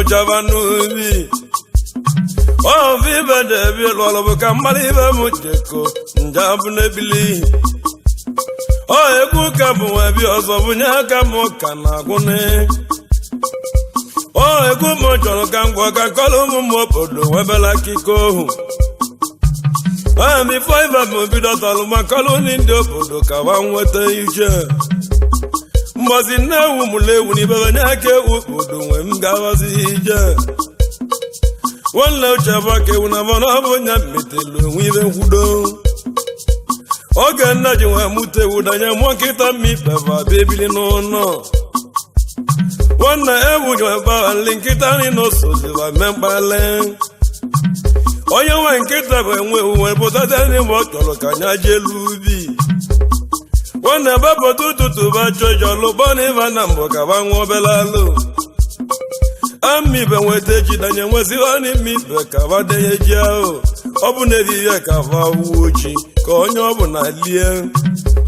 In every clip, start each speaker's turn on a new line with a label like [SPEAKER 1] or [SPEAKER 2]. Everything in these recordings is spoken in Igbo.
[SPEAKER 1] Javanubi oh viva de violo kamaliva mujeko njabunebili oh Egwu kabu ebi ozo bunya kamu kana gune oh Egwu mojoro kangwa kankolo mumo podo webela kiko ah mi five mo bido tolu makolo ni ndo podo kawa nwete ije mbozi na wumulewu ni baba nyake upodo wem gawazi ije wala chaba ke una bona bonya metelo wive hudo oga na je wa mute udanya mo kita mi baba bebili no wana ewu jo ba linkita ni no so je wa membale oya wa nkita ba enwe uwe potata ni mo tolo kanya jelubi wana baba tutu ba jojo lo boni vana mboka ba nwobelalo ami be wete jidanye nwezi oni mi be ka ba de jao obu na viye ka va wuchi ka onye obu na lie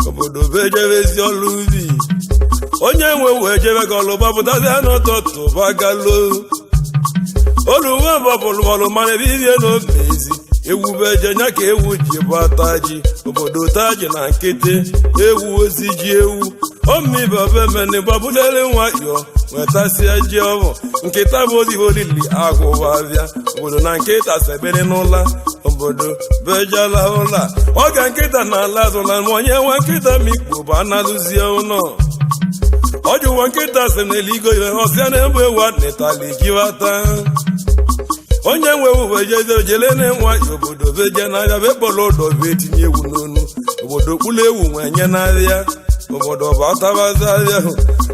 [SPEAKER 1] obodo beje bezi olubi onye nwe wejebe ka lo babu dada no toto bagalo oluwa babu lo mane viye no bezi ewu beje nya ka ewu ji bataji obodo taji na nkete ewu oziji ewu omi baba mene babu lele nwayo wetasi aji obo nkita bozi holili agụba bịa obodo na nkita sebere n'ụla obodo bejala ụla oga nkita na ala azụla onye nwa nkita mikpo bụ analụzie ụnọ ọjụwa nkita se n'eligo iwe ọsịa na-egbu ewu netali jiwata onye nwe uwe jeze jele na-enwa obodo beje n'ahịa bepolo odo be etinye ewu n'onu obodo kpụlụ ewu nwenye n'ahịa obodo batabaza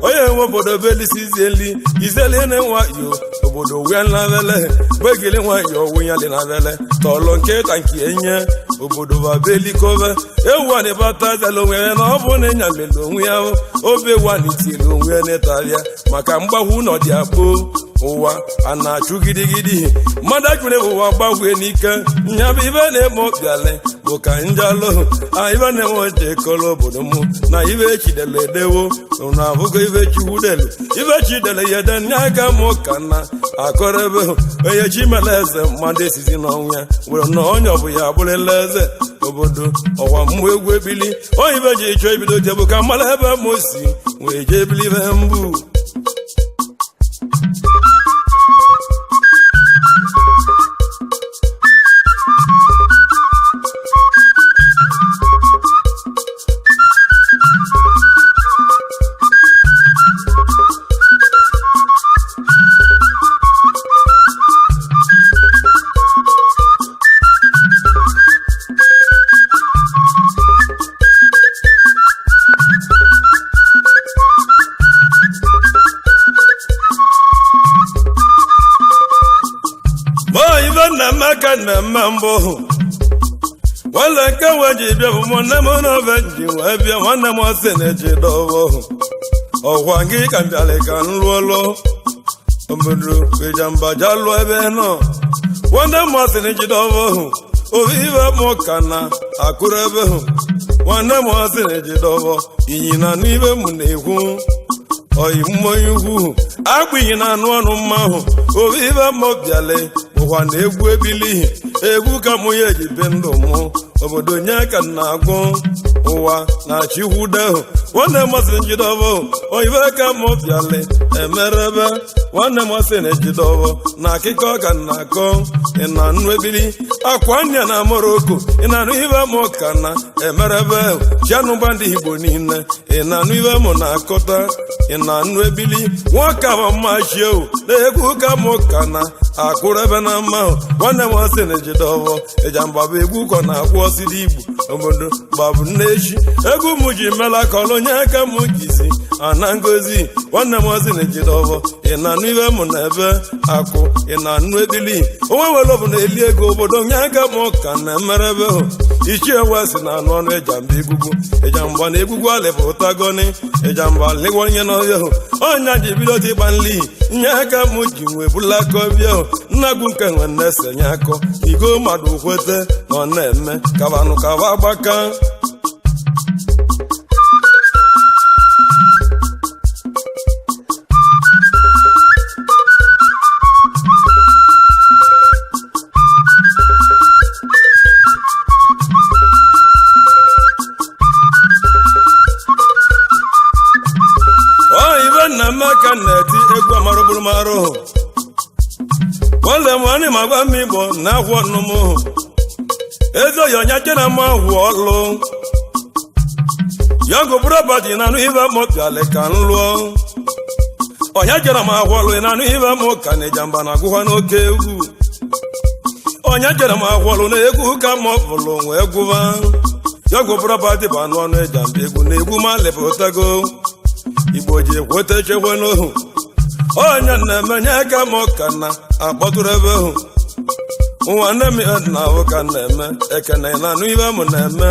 [SPEAKER 1] onye nwe obodo belisizieli izeli na-enwa yo obodo wee na-avele gbegili nwayo wunyali na-avele tọlọ nketa nke enye obodo babelikove ewu ani batazela onwe ya na ọ bụ na enyamele onwe ya obe wanitili onwe ya n'ịtarịa maka mgbagwu n'ọdị akpo ụwa a na-achụ gidigidi mmadụ ajụre ụwa gbagwue n'ike nyabụ ibe na-eme obiale bụ ka njalo ibe na-eme ojekọrọ obodo mụ na ibe chidele edewo na abụgo ibe chiwudelu ibe chidele ya ede nye aka mụ ka na akọrọebe onye chimele eze mmadụ esizi n'ọnwụ ya were na onye ọbụla abụrụla eze obodo ọwa mmụ egwu ebili onye ibe ji chọọ ibido jebu ka mara ebe mụ si wee jee ebili ibe mbụ na mambo wala ka waji bia mona mona venji wa bia wana mo seneje dowo owa ngi kan biale kan lolo omudu Ijamba jalo ebe no wana mo seneje dowo o viva mo kana akurebe wana mo seneje dowo yina nibe mu nehu oyi mmoyugwu agbiyi na anu anu mahu o viva mo biale ụwa na-egwu ebili egwu ka mụ ya ejibe ndụ mụ obodo nye ka na-agụ ụwa na chiwudehu nwanne masị njidobo oyibe ka mụ bịale emerebe nwanne masị na ejidobo na akịkọ ka na-akọ ị na-anụ ebili akwa nya na Moroko ị na-anụ ibe mụ ka na emerebe chianụgba ndị Igbo niile ị na-anụ ibe mụ na-akọta ị na-anụ ebili nwoke ahụ mmachi ewu na egwu ka mụ ka na akụrụ ebe na mma ahụ nwanne m ọsị na-ejide ọbọ Ijamba bụ egwu ụkọ na-akwụ ọsịdị Igbo obodo gbabụ nnechi egwu m ji mela ka ọlụ nye aka m gizi ana ngozi nwanne m ọsị na-ejide ọbọ ị na-anụ ibe mụ na ebe akụ ị na-anụ ebili onwe were ọbụ na-eli ego obodo nye aka m ka na-emere ebe hụ ichie wesị na anụ ọnụ Ijamba egwugwu Ijamba na egwugwu alịbụ ụtagoni Ijamba lịgwa onye n'ọbịa hụ ọnya ji bido dịgba nli nye aka m ji nwee bụla aka ọbịa hụ nnagwu nke nwe na-esenye akọ igo mmadụ kwete na ọ na-eme kabanụ kaba agbaka ka na-eti egwu amarụbụrụmarụ nwanne m nwanne m agwa m Igbo na-ahụ ọnụmụ ezoghị onye chena m ahụ ọlụ yọgụ bụrụbadị na anụ ibe m bịalị ka m lụọ onye jere m ahụ ọlụ na anụ ibe m ka na Ijamba na-agụkwa n'oke egwu onye jere m ahụ ọlụ na egwu ka m bụlụ wee gwụba yọgụ bụrụbadị bụ anụ ọnụ Ijamba egwu na egwu ma lepụtago Igbo ji ekweta echekwe n'ohu onye na-emenye aka m ka na akpọtụrụ ebe hụ nwanne m na ahụ ka na-eme ekene na anụ ibe m na-eme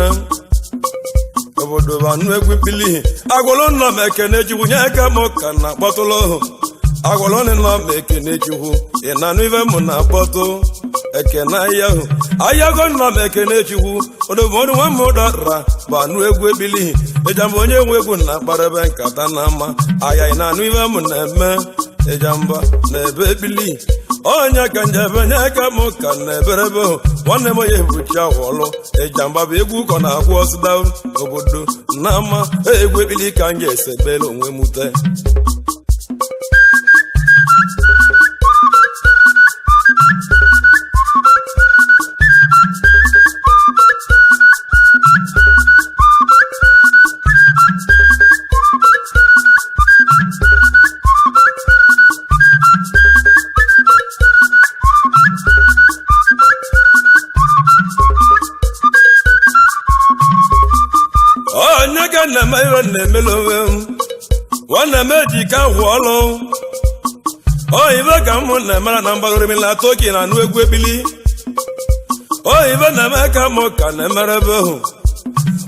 [SPEAKER 1] obodo bụ anụ egwu pili agwụlụ nọ m ekene chukwu nye aka m ka na akpọtụrụ ohu agwụlụ nọ m ekene chukwu ị na anụ ibe m na-akpọtụ ekene ahịa hụ ahịago nọ m ekene chukwu odobodo nwa m dara bụ anụ egwu ebili Ijamba onye nwe egwu na-akpara ebe nkata na ama aya ị na-anụ ibe m na-eme Ijamba na ebe ebili onye ka njebe nye aka m ka na-eberebe hụ nwanne m onye ebuchi ahụọlụ Ijamba bụ egwu ụkọ na-akwụ ọsịda obodo na ama egwu ebili ka m ga-esebere onwe m ute onye ka na-eme ihe na-emele onwe m nwanne m eji ka ahụ ọlụ oyibe ka m na-emere na mgbagoromila toki na anụ egwu ebili oyibe na-eme ka m ka na-emere ebe hụ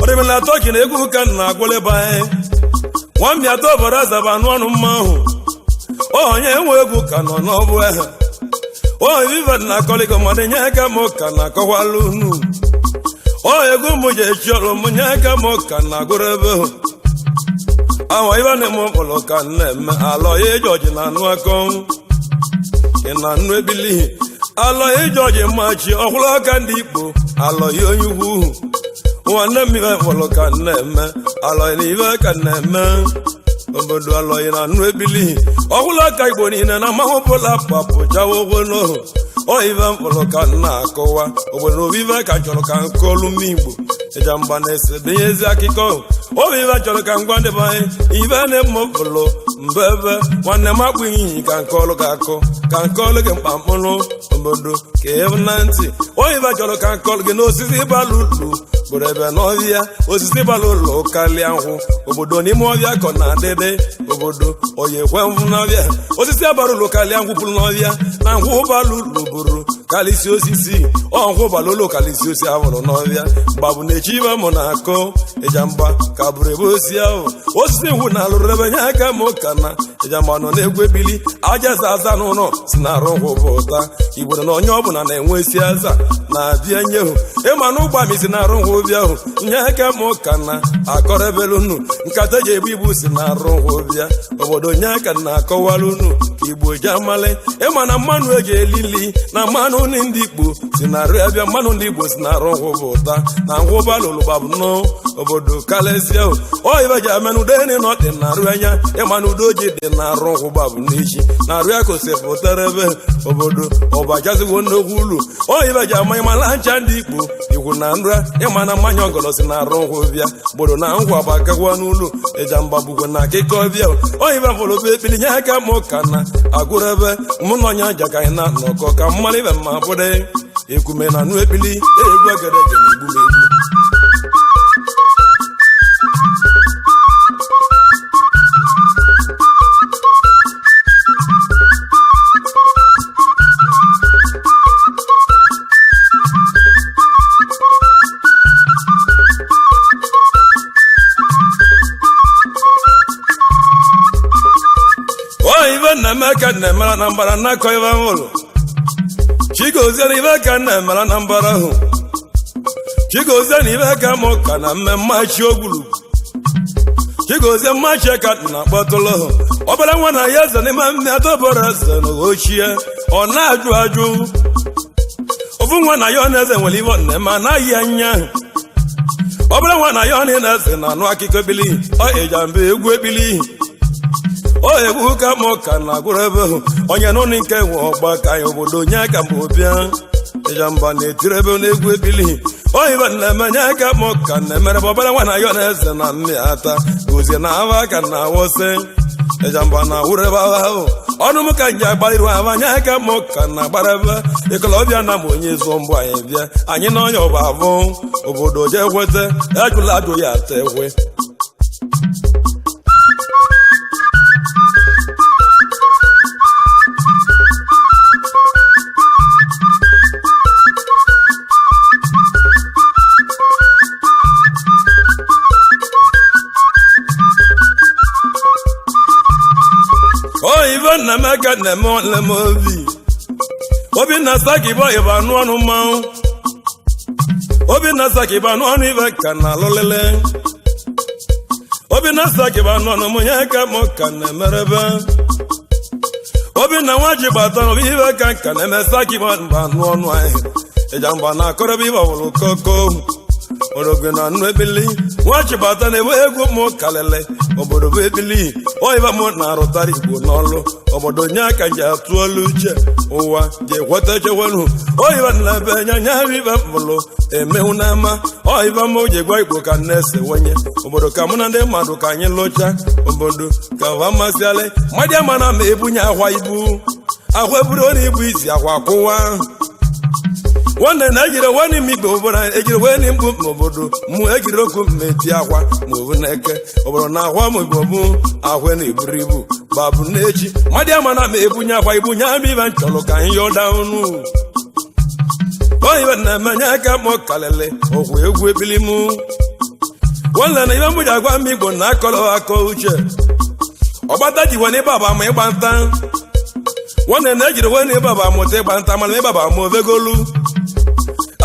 [SPEAKER 1] orimila toki na egwu ka na-agwụlebe anyị nwambi atọ obodo azaba anụ ọnụ mma ahụ onye enwe egwu ka nọ n'ọbụ ehe oyibe na akọligo mmadụ nye ka m ka na-akọwalụ unu egwu m ji echi ọrụ m nye aka m ka na-agụrụ ebe hụ awa ibe na-eme ụkpụrụ ka na-eme alọ ya eji na anụ akọ ị na anụ ebili alọ ya eji machi ọhụrụ aka ndị Igbo alọ ya onye ugwu nwanne m ibe ụkpụrụ ka na-eme alọ ya na ibe ka na-eme obodo alọ ya na anụ ebili ọhụrụ aka Igbo niile na amahụpụla papụchawa ụgwọ n'ohu oyibe mkpụrụ ka na-akọwa obodo obibe ka chọrọ ka nkọlụ m Igbo Ijamba na-esebe ezi akụkọ obibe chọrọ ka ngwa ndị be anyị ibe na-eme mkpụrụ mbebe nwanne m akpụ iyi ka nkọlụ ga akọ ka nkọlụ gị mkpamkpụrụ obodo ka ebu na ntị oyibe chọrọ ka nkọlụ gị n'osisi balụ ulu bụrụ ebe n'ọhịa osisi balụ ụlọ karịa nkwụ obodo n'ime ọhịa kọ na adịdị obodo oyi ekwe nkwụ n'ọhịa osisi abara ụlọ karịa nkwụ pụrụ n'ọhịa na nkwụ balụ ụlọ bụrụ kalisi osisi ọnkwụ balụ ụlọ kalisi osisi abụrụ n'ọhịa gbabụ na-echi ibe mụ na-akọ Ijamba ka bụrụ ebe osi ahụ osisi nkwụ na alụrụ ebe nye aka m ka na Ijamba nọ na-egwu ebili aja za aza n'ụlọ si na arụ nkwụ bụ ụta Igbo na onye ọbụla na-enwe isi aza na-abịa nyehu ịma na ụgba mi si na arụ nkwụ obi ahụ nye aka m ka na akọrọ ebelu unu nkata ji ebu ibu si na arụ nkwụ obia obodo nye aka na-akọwara unu ka Igbo ji amali ịma na mmanụ eji elili na mmanụ ndị Igbo si na arụ abịa mmanụ ndị Igbo si na arụ nkwụ bụ ụta na nkwụ balụlụ gbabụ nnọọ obodo kalesịa oyibe ji amenụ deni na ọdị na arụ anya ịmanụ udo ji dị na arụ nkwụ gbabụ n'isi na arụ ya kosipụtara ebe obodo ọbajaziwo nnukwu ụlọ oyibe ji ama ịmala ncha ndị ikpo ikwu na nra ịma mmanya ọgọlọsi na arụ nkwụ bịa obodo na nkwa gbagagwa n'ụlọ Ijamba bụkwa na akịkọ bịa oyibe fụrụ bụ ekpili nye aka mụ ka na agụrụ ebe mụ na onye aja ka anyị na nnọkọ ka mmanụ ibe mma bụrụ ekume na nụ ekpili egwu egereje na egbu m egbu Ka na-emara na mbara na-akọ ibe nwụrụ chigozie ibe ka na-emara na mbara ahụ chigozie na ibe ka mụ ka na mmemmachi ogwulu chigozie mmachi ka na-akpọtụlụ hụ ọbara nwa na ya eze n'ime mme adọbara eze na ochie ọ na-ajụ ajụ ofu nwa na ya ọ na-eze nwere ibe na-eme anaghị anya ọbara nwa na ya ọ na-eze na anụ akịkọ ebili ọ Ijamba egwu ebili egwu ka mụ ka na agụrụ ebe hụ onye n'ụlọ nke nwe ọgba ka anyị obodo nye aka mbụ bịa Ijamba na-etiri ebe na-egwu ebili oyibe na-eme nye aka mụ ka na-emere bụ ọbara nwa na ya na-eze na mme ata gozie na ava aka na awọsị Ijamba na awụrụ ebe ahụ ọnụ m ka nje agbariru ava nye aka mụ ka na agbara ebe ịkọlọbịa na m onye zụọ mbụ anyị bịa anyị na onye ọba avụ obodo jee kweta ajụla ajụ ya ata ekwe ibe nna m aka na-eme nle m obi na-asa ka ibe ịba anụ ọnụ mmanwụ obi na-asa ka ibe anụ ọnụ ibe ka na alụlele obi na-asa ka ibe anụ ọnụ m nye ka m ka na-emerebe obi na nwa ji gbata n'obi ibe ka nka na-emesa ka ibe anụ ọnụ anyị Ijamba na-akọrọbe ibe ọbụrụ koko orogo na nnu ebili nwachi bata na-ewe egwu mụ kalele obodo bụ ebili oyiba mụ na-arụtara Igbo n'ọlụ obodo nye aka ji atụ olu uche ụwa ji ekweta chewenu oyiba na-ebe nya nya ibe mbụlụ emehu n'ama oyiba mụ ji gwa Igbo ka na-ese wenye obodo ka mụ na ndị mmadụ ka anyị lụcha obodo ka va masịalị mmadụ ama na ma ebunye akwa ibu akwa eburu onye ibu isi akwa kwụwa nwanne na ejiri nwanne m igbe obodo ejiri nwanne mgbu n'obodo mụ ejiri okwu mmeti akwa ma obu na-eke obodo na akwa ma igbo bụ akwa na-eburu ibu babụ n'echi mmadụ ama na ma ebunye akwa ibunye ama ibe nchọrọ ka anyị yọda ọnụ oyibe na-emenye aka mụ kalele okwu egwu ebili mụ nwanne na ibe mụ ji agwa m Igbo na akọrọ akọ uche ọgbata ji nwane baba ma ịgba nta nwanne na ejiri nwanne baba mụta ịgba nta mana ịbaba ma ovegolu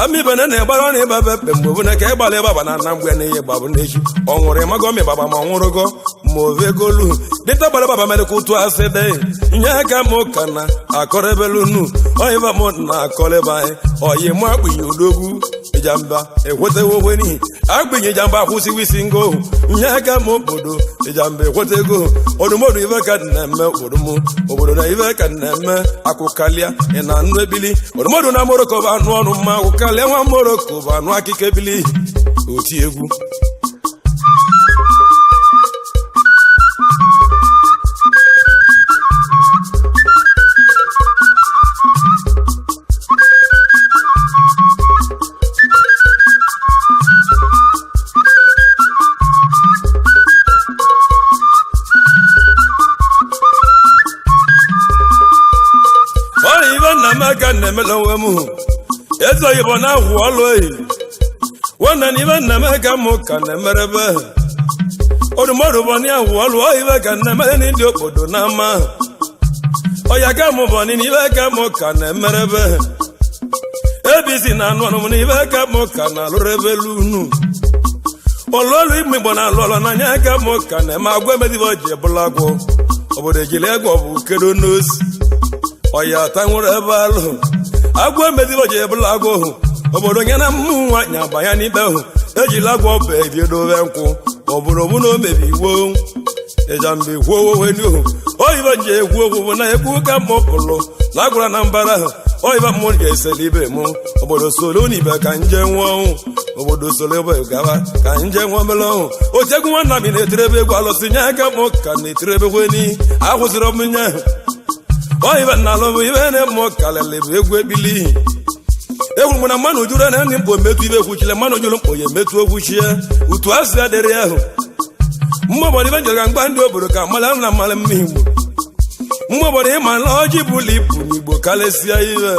[SPEAKER 1] ami bana na gbara na ịba bepe mgbe bụ na ka ịgbala ịbaba na na mgbe na ihe gbabụ n'echi ọ nwụrụ ịmago mi baba ma ọ nwụrụgo ma ovegolu dịta gbara baba mere ka ụtụ asị dị nye aka mụ ka na akọrọ ebelunu oyiba mụ na akọrọ ebe anyị oyi mụ akpịnye odogwu Ijamba ekwetewo okwe n'ihi akpịnye Ijamba akwụsịwo isi ngo nye aka m obodo Ijamba ekwetego odumodu ibe ka na-eme obodo na ibe ka na-eme akụkalịa ị na anụ ebili odumodu na Moroko bụ anụ ọnụ mma akụkalịa nwa Moroko bụ anụ akịka ebili oti egwu ka na-emela onwe m eze oyibo na-ahụ ọlụ oyi nwanne na ibe nna-eme mụ ka na-emerebe odumodu bụ na ahụ ọlụ oyibe ka na-emere ndị obodo n'ama ọya ka mụ bụ na ibe ka mụ ka na-emerebe ebisi na anụ ọnụ m na ibe ka mụ ka na-alụrụ ebe lunu ọlụọlụ ime Igbo na-alụ ọlụ n'anya ka mụ ka na-eme agwa emedibe o ji ebụla agwụ obodo ejiri egwu ọ bụ kedo n'osi ọya tanwụrụ ebe alụ agwọ emedibo ji ebụla agwọ obodo nye na mmụ nwaanyị abanya n'ibe ahụ ejila gwa ọba ebiedobe nkwụ ọbụrụ mụ na o mebi iwo Ijamba ikwu owowenu oyibo nje ekwu okwu na ekwu ka mụpụrụ na agwara na mbara ahụ oyibo mmụrụ ga-eseli ibe mụ obodo solo n'ibe ka nje nwe ọnwụ obodo solo ebe gaba ka nje nwe mere ọnwụ otegwu nwanna m na-etirebe egwu alụsị nye aka mụ ka na-etirebekweni akwụsịrị ọmụnye oyibo na alụbụ ibe na-eme kalịlị bụ egwu ebili egwu mụ na mmanụ juru na ndị mkpo metụ ibe kwuchile mmanụ juru mkpo ya emetụ okwuchie utu asị adịrị ahụ mgbe obodo ibe njere ka mgba ndị obodo ka mmalị na mmalị mma igbo mgbe obodo ịma na ọjị bụla ibu n'igbo karịsịa ihe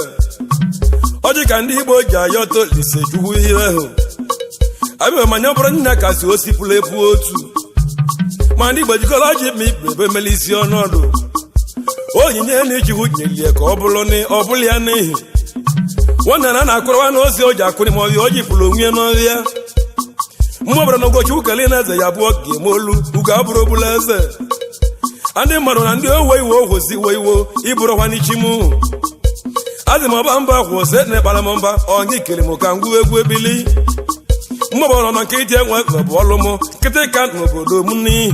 [SPEAKER 1] ọjị ka ndị igbo ji ayọtọ lise chukwu ihe ahụ abịa manya ọ bụrụ nna kasị osipụla epu otu ma ndị igbo jikọrọ ọjị ma ikpe ebe mele isi ọnọdụ onyinye na ichikwu nyelie ka ọ bụrụ ya n'ihi nwanne na na-akụrọwa na ozi o ji akụrị ma ọbịa o ji pụrụ onwe n'ọhịa mgbe ọbụla na ụbọchị ukele na eze ya abụọ ga-eme olu ugo abụrụ ogbula eze ndị mmadụ na ndị owe iwo ohozi iwo iwo ịbụrụkwa n'ichimu adị m ọba mba kwụsị na ịkpara m mba ọgị kere m ka ngwu egwu ebili mgbe ọbụla na nke iti enwe bụ ọlụ m nkịtị ka n'obodo m n'ihi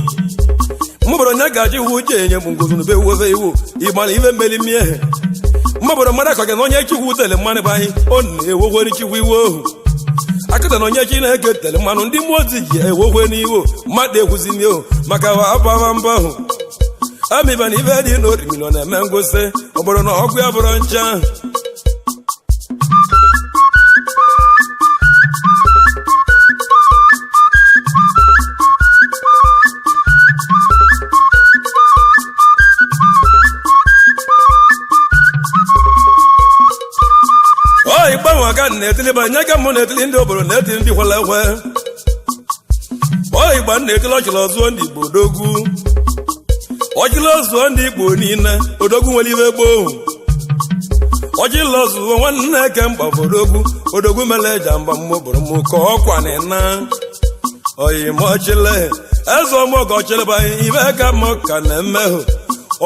[SPEAKER 1] mgbe ọbụla onye ga-aji iwu ji enye m ngozunube wove iwu ịgbara iwe mmeli mmehie mgbe ọbụla mmadụ akọgị na onye chikwu tele mmanụ bụ anyị ọ na-ewogwere chikwu iwe ohu akịta na onye chi na-eke tere mmanụ ndị mmụọ ozi ji ewogwe n'iwo mmadụ ekwuzi n'ihu maka abama mba ahụ amịba na ibe dị na orimiri na-eme ngosi obodo na ọgwụ ya bụrụ ncha gbanwe aka na-etili banye ka mụ na-etili ndị obodo na-etili ndị kwele ekwe oyigba na-etili ọchịla ọzụọ ndị igbo odogwu ọchịla ọzụọ ndị igbo niile odogwu nwere ibe gboo ọchịla ọzụọ nwanne eke mgba bụ odogwu mere Ijamba mmụbụrụ m ka ọkwa na-ena oyimochile eze ọmụọga ọchịlịbanye ibe ka mụ ka na-emehụ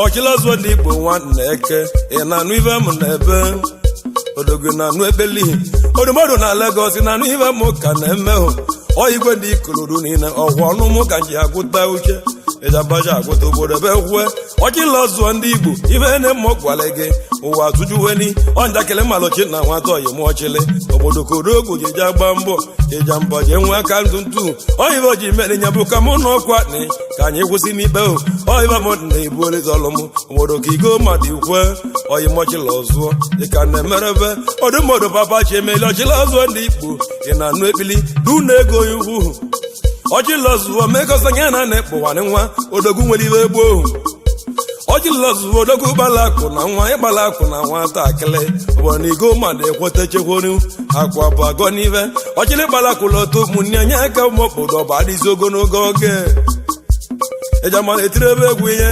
[SPEAKER 1] ọchịla ọzụọ ndị igbo nwanne eke ị na-anụ ibe m na ebe odogwu na anụ ekpeli odumodu na Lagos na anụ ibe mụ ka na-emehụ oyigwe ndị ikorodu niile ọgwụ ọnụ mụ ka ji agụta uche Ijamba ji agụta obodo ebe kwue ọchịla ọzụọ ndị igbo ibe na-eme gwara gị ụwa tụjuweni ọnjakịrị mmalụchi na nwata oyimọchịlị obodo kodogwu ji ji agba mbọ Ijamba ji enwe aka ntụntụ oyibo ji mere nya bụ ka mụ na ọkwa nị ka anyị kwụsị n'ikpe oyibo m na-ebu olizọlụ m obodo ka igo mmadụ ikwe oyimọchịla ọzụọ dịka na-emerebe odumodu papa chi emeli ọchịla ọzụọ ndị igbo ị na-anụ ekpili du na ego iwu ọchịla ọzụọ mekọsanya na na-ekpụwarị nwa odogwu nwere ibe gboo ọchịla ọzụọ odogwu gbala akụ na nwa ịgbala akụ na nwata akịlị bụ na igo mmadụ ekweta chekwuru akwa bụ agọ n'ibe ọchịlị gbala akụ lọta ụmụnne anya aka ụmụ obodo ọba adịzi ogologo oge Ijamba na-etiri ebe egwu ihe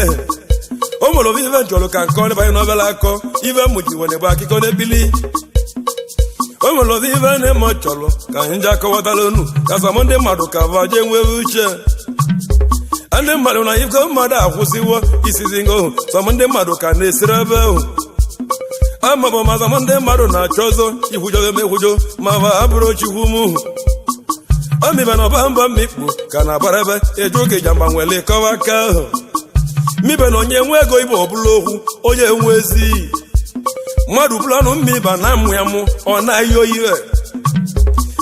[SPEAKER 1] o nwere obi ibe nchọrọ ka nke ọrịbanye n'obere akọ ibe mụji nwere bụ akụkọ n'ebili o nwere obi ibe na-eme chọrọ ka anyị ji akọwatara unu ka samụ ndị mmadụ ka vaje nwere uche ndị mmadụ na iko mmadụ akwụsịwo isizi ngohụ samụ ndị mmadụ ka na-esiri ebe ahụ amabụ ma samụ ndị mmadụ na-achọ ọzọ ikwujo emekwujo ma va abụrụ chikwu mụ omibe na ọba mba mmikpu ka na-abara ebe eju oge Ijamba nwere kọwa aka ahụ mibe na onye nwe ego ibe ọbụla okwu onye nwe ezi mmadụ bụrụ ọnụ mmiba na amụ ya mụ ọ na-ayi oyiwe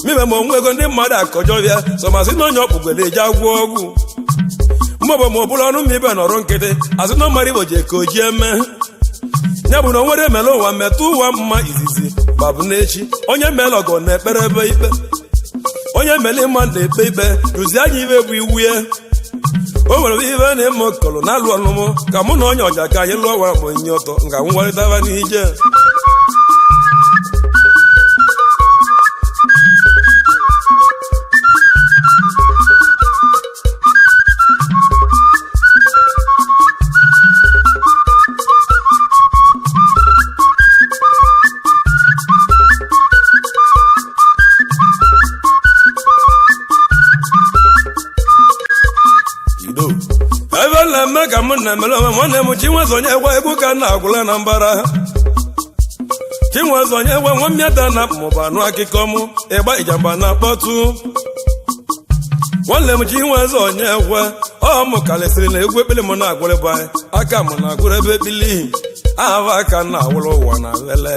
[SPEAKER 1] mibe ma onwe ego ndị mmadụ akọjọbịa sọmasị na onye ọkpụgwere eji agwọ ọgwụ mmụbụ ma ọ bụrụ ọnụ mmibe nọrọ nkịtị asị na mmadụ igbo ji eke oji eme ya bụ na o nwere emele ụwa metụ ụwa mma izizi babụ n'echi onye mere ọgọ na-ekpere ebe ikpe onye mere ịma na-ekpe ikpe rụzie anya ibe bụ iwu ya o nwere ibe na-eme kọlụ na-alụ ọnụmụ ka mụ na onye ọja ka anyị lụọ ọwa bụ nye ọtọ nga ngwarịtaba n'ije ka mụ na-emele onwe nwanne m Chinwezonye egwe egwu ka na-agwụla na mbara Chinwezonye egwe nwa mmịata na mụba anụ akụkọ mụ ịgba Ijamba na-akpọtụ nwanne m ji nwe eze onye ekwe ọ mụ kalịsịrị na egwu ekpele m na-agwụrịba aka m na-agwụrụ ebe ekpili ahụ aka na-awụrụ ụwa na wele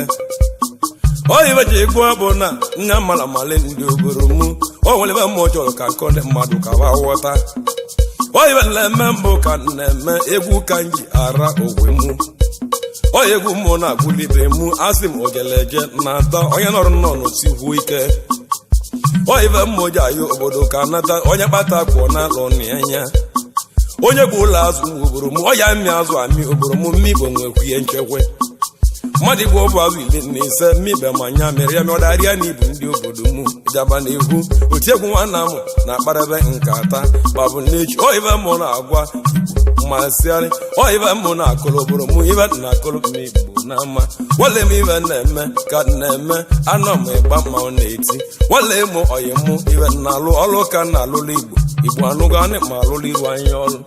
[SPEAKER 1] oyibe ji egwu bụ na nya mara mali ndị obodo m o nwere ebe mmụọ chọrọ ka nkọ ndị mmadụ ka ba ghọta oyibe na-eme mbụ ka na-eme egwu ka m ji ara ogwe m oyi egwu mmụọ na-agwụli ibe m asị m ogeleje na-ata onye nọrọ nọ n'osikwu ike oyibe mmụọ ji ayọ obodo ka nata onye kpata kwụọ na alụ n'anya onye bụ ụlọ azụ m obodo m ọ ya amị azụ amị obodo m mmigbo nwekwu ihe nchekwe mmadụ igbo bụ azụ 15 mmibe ma nya mere ya mịọdarịa na ibu ndị obodo m Ijamba na egwu otiegwu nwanna m na-akparebe nkata babụ n'echi oyibe mmụọ na-agwa masịarị oyibe mmụọ na-akụrụ obodo m ibe na-akụrụ m igbo n'ama nwale m ibe na-eme ka na-eme anọ m ịgba mmanwụ na-eti nwale m oyi mụ ibe na-alụ ọlụ ka na-alụlụ igbo anụgo anị ma alụlụ iru anya ọrụ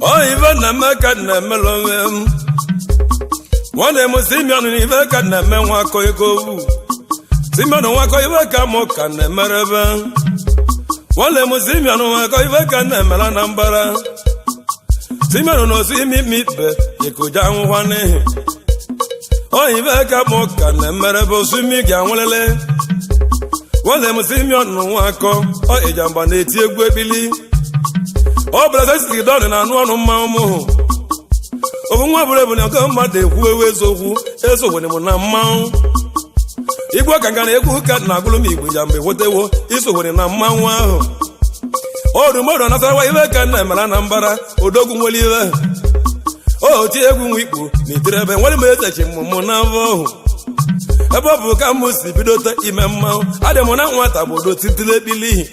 [SPEAKER 1] oyibe na-eme ka na-emelu onwe m nwanne m Simeon na ibe ka na-eme nwakọ ego owu Simeon nwakọ ibe ka mụ ka na-emerebe nwanne m Simeon nwakọ ibe ka na-emela na mbara Simeon na osi imi ikpe ikuja nwụwa n'ihi oyibe ka mụ ka na-emerebe osimi gị anwụlele nwanne m Simeon nwakọ ọ Ijamba na-eti egwu ebili ọ bụla sisi dọrị na anụ ọnụ mmanwụ mụhụ ofu nwa bụrụ ebu na nke mmadụ ekwu ewu ezogwere m na mmanwụ igwe ka nga na egwu ụka na agụlụ m igbo Ijamba ewotewo isogwere na mmanwụ ahụ ọdụmọdụ nasarawa ibe ka na-emara na mbara odogwu nwere ibe oti egwu nwa ikpo na iterebe nwere m ezechi mmụmụ na mbọ ọhụ ebe ọ bụ ka m si bidote ime mmanwụ adị m na nwata bụ odo titile ekpili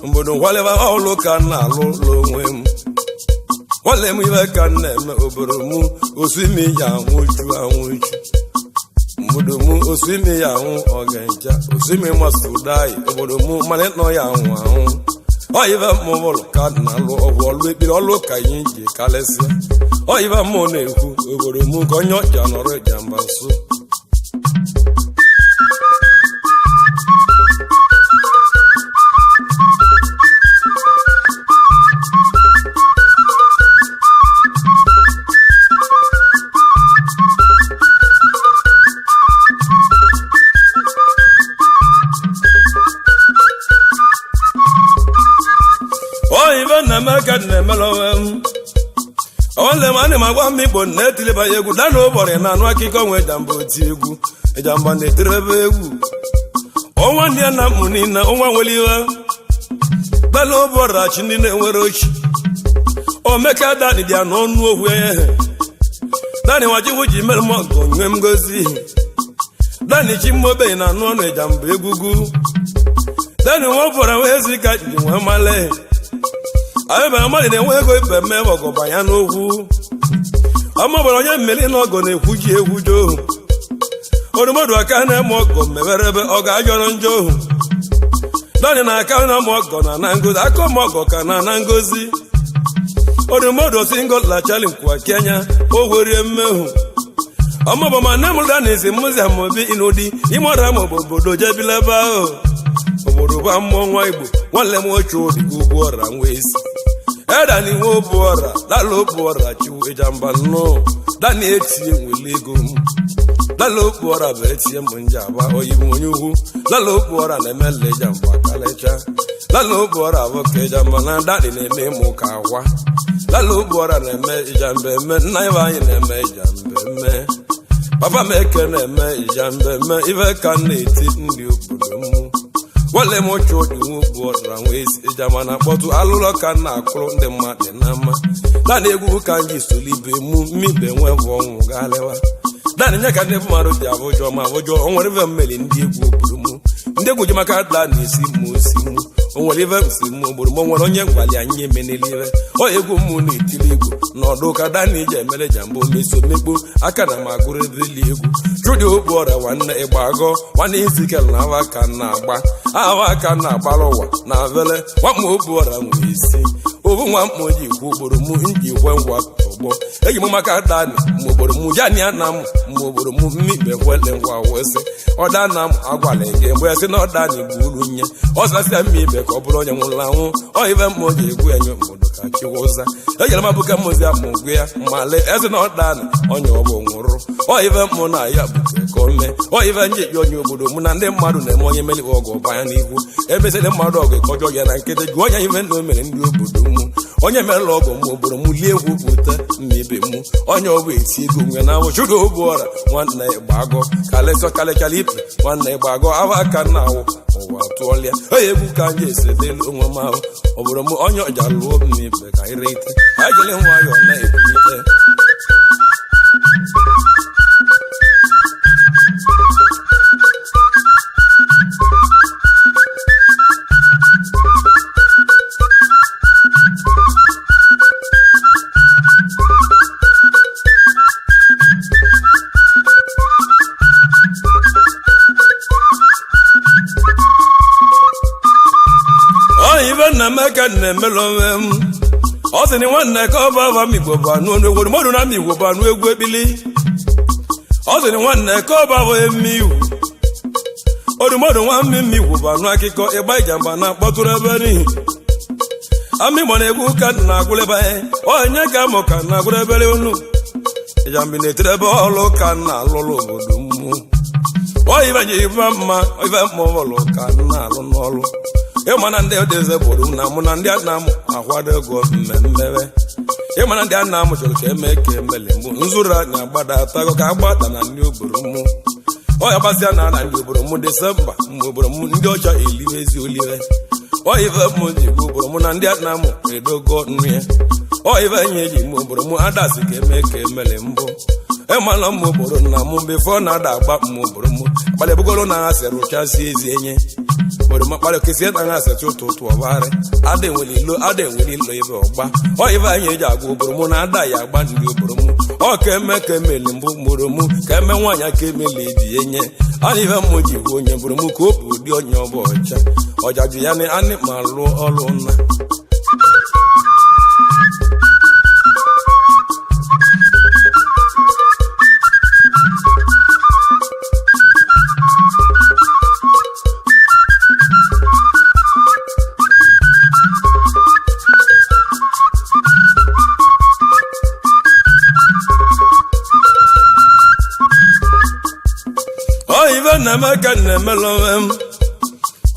[SPEAKER 1] mbodo nwaleba ọlụ ka na-alụ ụlọ onwe m nwale m ibe ka na-eme obodo m osimi ya anwụju mbodo m osimi ya anwụ ọgancha osimi masị ụdayi obodo m mana nọ ya anwụ oyibe mmụọ ka na-alụ ọgwụ ọlụ ekpere ọlụ ka anyị ji kalịsịa oyibe mmụọ na-ekwu obodo m ka onye ọja nọrọ Ijamba nso oyibe na-eme ka na-emela onwe m onwele m ana m agwa m igbo na-etileba ya egwu dana ụbọrị na anụ akụkọ nwe Ijamba oti egwu Ijamba na-etirebe egwu ọnwa ndị na mụ niile ọnwa nwere iwe dana ụbọrị achị ndị na-enwere ochi omeka dani dị n'ọnụ okwu ehe dani nwajiwu ji mere m ọgọ nye m ngozi dani chi mmobe na anụ ọnụ Ijamba egwugwu dani nwa ụbọrị nwe ezi ka ji nwe male anyị mere mmadụ na-enwe ego ibe mme ọgọ banya n'okwu ọmụbara onye mmeri na ọgọ na-ekwu ji egwujo odumodu aka na-eme ọgọ meberebe ọ ga-ajọrọ njọ ohu dani na aka na-eme ọgọ na ngozi aka ọmụ ọgọ ka na ngozi odumodu singo lachali nkwa Kenya o werie mmehu ọmụbọ ma nne m dani isi mụzi amobi inudi ịmọra m obodo jebilebe ahụ obodo ba mmụọ nwa Igbo nwanne m oche obi ugwu ọra nwe isi edani nwe obu ọra dala obu ọra chiwu Ijamba nnọọ dani etie nwele ego m dala obu ọra bụ etie m njaba oyibo onye ugwu dala obu ọra na-emele Ijamba kalecha dala obu ọra bụ ka Ijamba na dani na-eme mụ ka agwa dala obu ọra na-eme Ijamba eme nna ibe anyị na-eme Ijamba eme papa m eke na-eme Ijamba eme ibe ka na-eti ndị obodo m nwale m oche odi nwe bụ ọdụra nwe Ijamba na-akpọtụ alụlọ ka na-akụrụ ndị mmadụ na mma dani egwu ka anyị solibe mụ mmibe nwe bụ ọnwụ ga-alịwa dani nye ka ndị mmadụ ji abụjọ ma abụjọ o nwere ibe mmeli ndị egwu obodo m ndị egwu ji maka dani esi mụ onwere ive msi m obodo m nwere onye ngwali anyị emenelive egwu mmụ na-etiri egwu n'ọdụ ka dani ije emere jambo meso mekpo aka na m agụrụ ebeli egwu chụdị okpu ọrịa nwanne ịgbagọ nwanne izikel na aka na-agba aka na-agbara ụwa na vele nwamma okpu ọrịa nwere isi obu nwa mmụ ji ikwu obodo m nji kwe ngwa ọgbọ eji m maka dani ma obodo m jani ana m ma obodo m mmikpe kwele ngwa wesị ọdana m agwala gị mgbe sị na ọdani bụ uru nye ọsasịa mma ibe ka ọ bụrụ onye nwụrụ anwụ ive mmụ ji egwu enye obodo ka chiwụza ejere m abụka mmụzi amụgụ ya male ezi na ọdani onye ọbụ nwụrụ ive mmụ na ya bụ ka o mee ive nji onye obodo mụ na ndị mmadụ na-eme onye meli ọgụ banya n'ihu emesịrị mmadụ ọgụ kọjọ ya na nkịtị jụ onye ive na o mere ndị obodo mụ onye merela ọgụ m obodo m lie egwu pụta mmibe mụ onye ọbụ eti ego nwe na awụ chụrụ obu ọra nwanne ịgbagọ kalịsọ kalịchala ipe nwanne ịgbagọ ahụ aka na awụ ụwa tụọlịa egwu ka anyị esedelu onwe m ahụ obodo m onye ọja lụọ mmibe ka anyị rete anyị jele nwayọọ na-ebulite Maka na-emelo onwe m ọ sị na nwanne ka ọ bava m igbo bụ anụ egwu mmadụ na m igbo bụ anụ egwu ekpili ọ sị na nwanne ka ọ bava eme iwu odumọdụ nwa mmemme igbo bụ anụ akụkọ ịgba ijamba na kpọtụrụ ebe n'ihi ama igbo na-egwu ka na-agwụrụ ebe onye ka mụ ka na-agwụrụ ebere unu ijambi na-etere ebe ọlụ ka na-alụrụ obodo mmụ ive ji ive mma ive mma ọlụ ka na-alụ n'ọlụ ịmana ndị odeze bụrụ m na mụ na ndị nna m akwado ego mmemme ịmana ndị nna m chọrọ ka eme ka emele mgbu nzụrụ anya gbada atago ka agbada na ndị obodo m ọya gbasịa na ala ndị obodo m Desemba mgbe obodo m ndị ọcha eliwezi olive ive m ji bụ obodo m na ndị nna m edogo nri ive nye eji m obodo m adasị ka eme ka emele mbụ ịmana m obodo nna m bifo na ada agba m obodo m kpalịbugoro na ha sịrị ụchasị ezi enye obodo m kpalị kesie na ha secha ụtụtụ ọbagharị ada enwere ilo ebe ọgba ive anyị eji agwa obodo m na ada ya agba ndị obodo m ka eme ka emeli mbụ obodo m ka eme nwaanyị aka emeli eji enye ana ive m ji gwa onye obodo m ka o bụ ụdị onye ọbụ ọcha ọjaju ya na anị ma lụọ ọrụ nna na-emeka na-emelo onwe m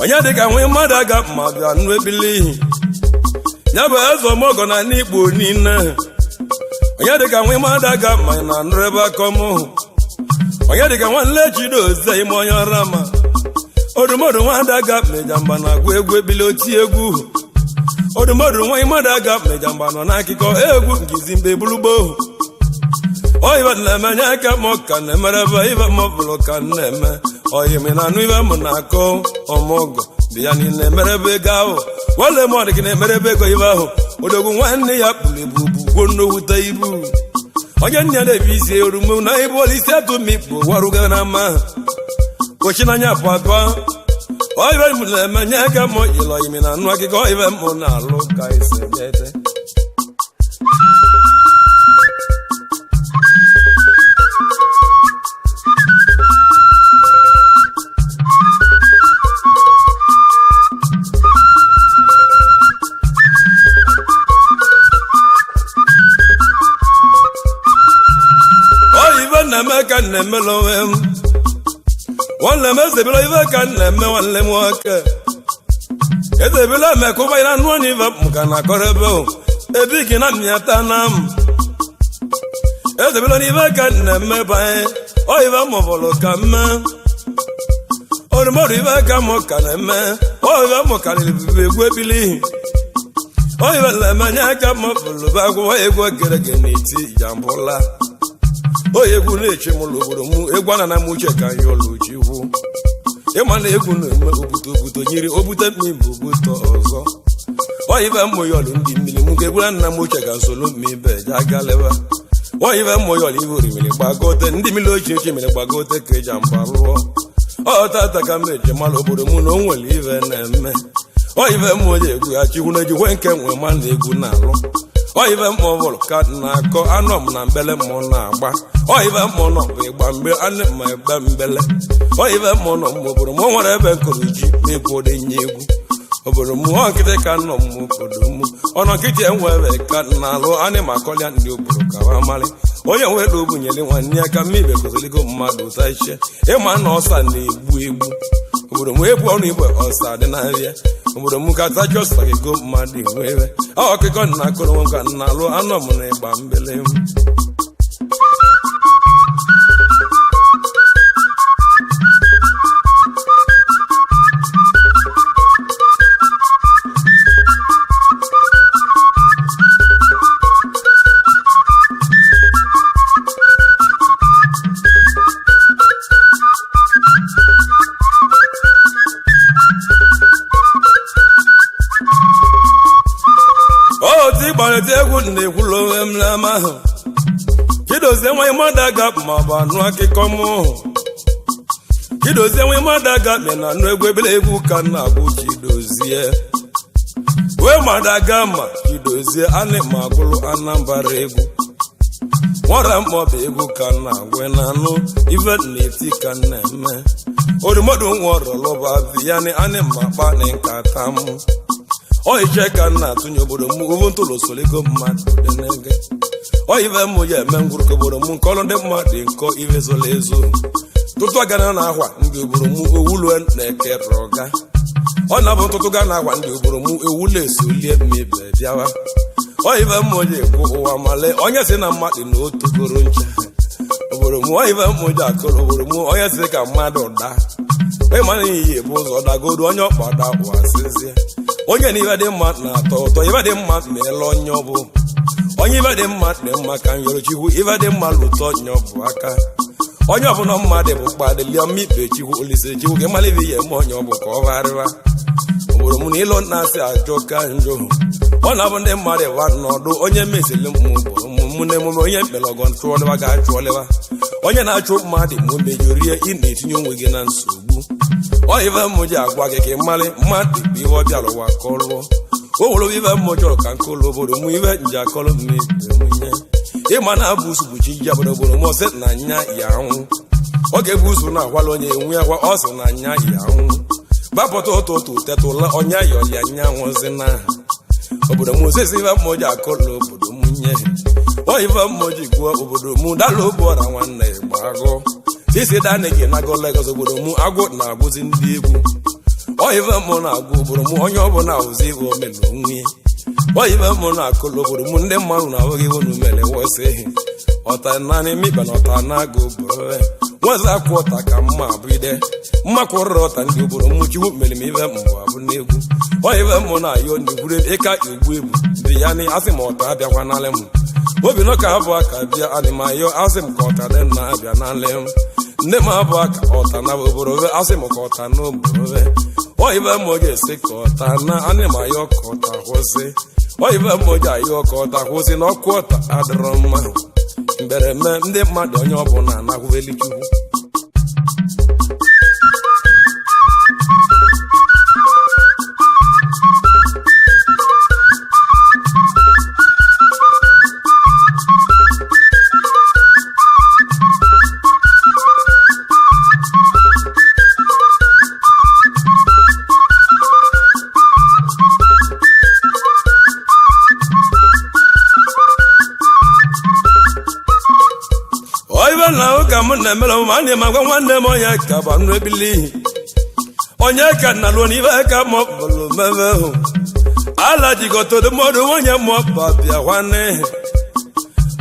[SPEAKER 1] onye dịka nwe mmadụ aga mmadụ anụ ebili ya bụ eze ọmọgọ na n'ikpo niile onye dịka nwe mmadụ aga mmanya na anụrụ ebe akọm onye dịka nwanne chido oze ime onye ọra ma odumọdụ nwadị aga mejamba na agwa egwu ebili oti egwu odumọdụ nwa mmadụ aga mejamba nọ n'akụkọ egwu ngizi mbe bulugbo ive na-emenye aka m ka na-emere ebe ive m bụrụ ka na-eme oyimi na anụ ive m na-akọ ọmụgọ dị ya niile emere ebe ego ahụ nwanne m ọdị gị na-emere ebe ego ive ahụ odogwu nwanne ya kpụrụ ibu gwuo nnowute ibu onye nne ya na-ebi isi orumu na ibu olu isi atụ mikpo warụga na mma ochinanya papa ive m na-emenye aka m yile oyimi na anụ akụkọ ive m na-alụ ka isi ete ka na-emelo onwe m nwanne m ezebilo ive ka na-eme nwanne m nwoke ezebilo emeka ụgbanye na nụọ n'ive m ka na-akọrọ ebe gị na mmịata na m ezebilo n'ive ka na-eme banye ive mụbụrụ ka mme orumọdụ ive ka mụ ka na-eme ive mụ karịrị bibi egwu ebili ive na-emenye aka m bụrụ bụ agwụwa egwu gerege n'eti jambụla egwu na-eche m obodo m egwu ana na m uche ka anyị ọlụ ji wu ịma na egwu na-eme obuto nyiri obute mmiri obuto ọzọ oyibe mmoyọlụ ndị mmiri mụ ga-egwura nna m ochie ga nsolo mmibe ja galeba oyibe mmoyọlụ iwe orimiri gbagote ndị mmiri ochie mere gbagote ka eji mba lụọ ọtata ka m eji mara obodo mụ na o nwere ive na-eme oyibe mmụọ ji egwu ya chikwu na ejikwe nke nwe ma na egwu na-alụ oyibe mmụọ bụrụ ka na-akọ anọ m na mbele mmụọ na-agba oyibe mmụọ nọ bụ ịgba mgbe anị ma egbe mbele oyibe mmụọ nọ m obodo m nwere ebe nkụrụ ji na-egwu odenye egwu obodo m ọ nkịtị ka nọ m obodo m ọnọ nkịtị enwe ebe ka na-alụ anị ma akọlịa ndị obodo ka wa marị onye nwere obunyere nwanne ya ka mmibe kụzirigo mmadụ ụta iche ịma na ọsa na-egbu egbu obodo m egwu ọnụ igwe ọsa dị n'ahịa obodo m ka tachọsa gị go mmadụ nwere ọkụkọ na akụrụ nwoke na alụ anọ m na ịgba mbele m egwu na-ekwulu onwe m n'ama ahụ Chidozie nwa mmadụ aga ma ọ bụ anụ akụkọ m Chidozie nwa mmadụ aga me na anụ egwu ebele egwu ka nna bụ Chidozie wee mmadụ aga ma Chidozie anị ma agụlụ Anambra egwu nwara mmaọbụ egwu ka nna gwe na anụ ive na-eti ka nna eme orimodu nworọlọba viyani anị ma kpa na nkata m oyiche ka nna atụnye obodo m ovu ntụlụsoligo mmadụ dị n'ege oyive m ya eme ngwụrụka obodo m nke ọrụ ndị mmadụ nkọ ive zola ezo tụtụ agana na ahwa ndị obodo m owulue na-ekere ọga ọ na-abụ ntụtụ ga na ahwa ndị obodo m ewulu esolie mmebe bịawa oyive m ji ekwu ụwa male onye si na mmadụ na otogoro ncha obodo m oyive m ji akụrụ obodo m onye si ka mmadụ daa ịmana iyi bụ ụzọ dagodo onye ọkpada ụwasịzie onye na ibe dị mma na-atọ ụtọ ibe dị mma meela onye ọbụ onye ibe dị mma dị mma ka nyorochikwu ibe dị mma lụtọ nye ọbụ aka onye ọbụla mmadụ bụ kpadịlia mmikpe chikwu olise chikwu ka ịmala ibe ihe eme onye ọbụ ka ọ gharịwa obodo m na ịlọ na-asị ajọ ka njọ ọ na-abụ ndị mmadụ ịwa n'ọdụ onye mesili mụ na emume onye mkpelọgọ chụọlịwa ga-achụọlịwa onye na-achụ mmadụ ma o mejorie ị na-etinye onwe gị na nsogbu oyive m ji agwa gị ka ị marị mmadụ bụ ihe ọ bịara ụwa kọlụọ o nwere ive m chọrọ ka nkụlụ obodo m ive nji akọlụ mmebe nwunye ịma na abụ usu bụchi ji obodo m ọsị na nya ya anwụ ọ ga-ebu usu na-agwala onye enwe ya gwa ọ sị na nya ya anwụ gbapụta ụtụtụ tetụla onye yọrịa nya nwụzi na obodo m osisi ive m ji akọlụ obodo m nye oyive m ji gụọ obodo m dala obu ọra nwanne gba agụ isi dani gị nago Lagos obodo m agwụ na-agwụzi ndị egwu oyive m na-agwụ obodo m onye ọbụla ahụzi iwe omena onwe oyive m na-akụlụ obodo m ndị mmadụ na-ahụghị iwe nu mere wesịghị ọta naanị mikpe na ọta na-aga obodo nwezi akwụ ọta ka mma abụide mmakwụrịrị ọta ndị obodo m chukwu mere m ive mbụ abụ n'egwu oyive m na-ayọ n'igwuru ịka egbu egbu ndị ya na asị m ọta abịakwa n'alị m obi nọ ka abụ aka bịa anịmayọ asị m ka ọta dị na-abịa n'alị m nne m abụ aka ọta na obodo asị m ka ọta n'obodo oyive m oge esi ka ọta na anịmayọ ka ọta kwụsị oyive m oge ayọ ka ọta kwụsị na ọkụ ọta adịrọ mma mbereme ndị mmadụ onye ọbụla anakwụveli chukwu na-emere m anyị ma gwa nwanne m onye ka bụ anụ ebili onye ka na lụọ n'ibe ka ma ọ bụrụ mebe hụ ala jigoto dị mmadụ onye ma ọ bịa